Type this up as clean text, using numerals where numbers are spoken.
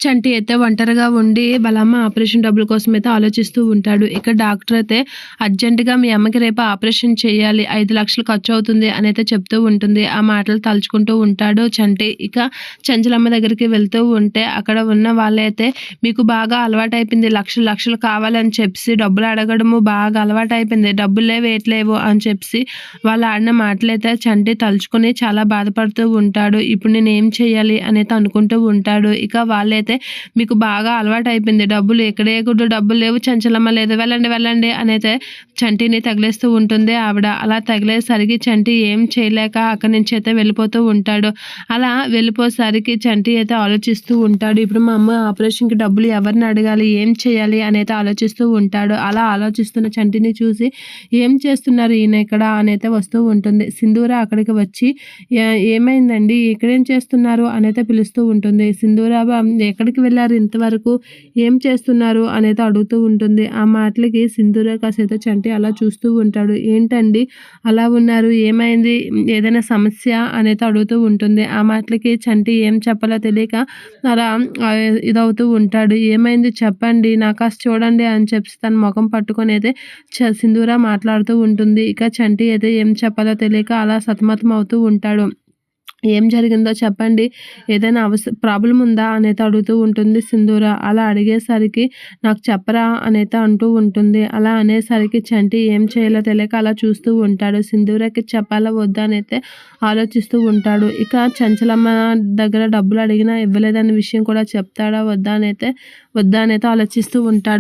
చంటి అయితే ఒంటరిగా ఉండి వాళ్ళమ్మ ఆపరేషన్ డబ్బుల కోసం అయితే ఆలోచిస్తూ ఉంటాడు. ఇక డాక్టర్ అయితే అర్జెంటుగా మీ అమ్మకి రేపు ఆపరేషన్ చేయాలి, 5,00,000 ఖర్చు అవుతుంది అని అయితే చెప్తూ ఉంటుంది. ఆ మాటలు తలుచుకుంటూ ఉంటాడు చంటి. ఇక చంచలమ్మ దగ్గరికి వెళ్తూ ఉంటే అక్కడ ఉన్న వాళ్ళైతే మీకు బాగా అలవాటైపోయింది, లక్షలు లక్షలు కావాలని చెప్పి డబ్బులు అడగడము బాగా అలవాటైపోయింది, డబ్బులే వేయట్లేవు అని చెప్పి వాళ్ళు ఆడిన మాటలైతే చంటి తలుచుకొని చాలా బాధపడుతూ ఉంటాడు. ఇప్పుడు నేను ఏం చేయాలి అనేది అనుకుంటూ ఉంటాడు. ఇక వాళ్ళైతే మీకు బాగా అలవాటు అయిపోయింది, డబ్బులు ఎక్కడే గుడ్డు డబ్బులు లేవు, చంచలమ్మ లేదు, వెళ్ళండి వెళ్ళండి అనైతే చంటిని తగిలేస్తూ ఉంటుంది ఆవిడ. అలా తగిలేసరికి చంటి ఏం చేయలేక అక్కడి నుంచి అయితే వెళ్ళిపోతూ ఉంటాడు. అలా వెళ్ళిపోసరికి చంటి అయితే ఆలోచిస్తూ ఉంటాడు, ఇప్పుడు మా అమ్మ ఆపరేషన్కి డబ్బులు ఎవరిని అడగాలి, ఏం చేయాలి అని అయితే ఆలోచిస్తూ ఉంటాడు. అలా ఆలోచిస్తున్న చంటిని చూసి ఏం చేస్తున్నారు ఈయన ఇక్కడ అనైతే వస్తూ ఉంటుంది. సింధూర అక్కడికి వచ్చి ఏమైందండి, ఇక్కడేం చేస్తున్నారు అనైతే పిలుస్తూ ఉంటుంది. సింధూర ఎక్కడికి వెళ్ళారు ఇంతవరకు, ఏం చేస్తున్నారు అనేది అడుగుతూ ఉంటుంది. ఆ మాటలకి సింధూర కాసేపు చంటి అలా చూస్తూ ఉంటాడు. ఏంటండి అలా ఉన్నారు, ఏమైంది, ఏదైనా సమస్య అనేది అడుగుతూ ఉంటుంది. ఆ మాటలకి చంటి ఏం చెప్పాలో తెలియక అలా ఇదవుతూ ఉంటాడు. ఏమైంది చెప్పండి, నా కాస్త చూడండి అని చెప్పి తన ముఖం పట్టుకొని అయితే సింధూర మాట్లాడుతూ ఉంటుంది. ఇక చంటి అయితే ఏం చెప్పాలో తెలియక అలా సతమతం అవుతూ ఉంటాడు. ఏం జరిగిందో చెప్పండి, ఏదైనా ప్రాబ్లం ఉందా అనేది అడుగుతూ ఉంటుంది సింధూర. అలా అడిగేసరికి నాకు చెప్పరా అనేది అంటూ ఉంటుంది. అలా అనేసరికి చంటి ఏం చేయాలో తెలియక అలా చూస్తూ ఉంటాడు. సింధూరకి చెప్పాలా వద్దా అనైతే ఆలోచిస్తూ ఉంటాడు. ఇక చంచలమ్మ దగ్గర డబ్బులు అడిగినా ఇవ్వలేదనే విషయం కూడా చెప్తాడా వద్దా అనైతే ఆలోచిస్తూ ఉంటాడు.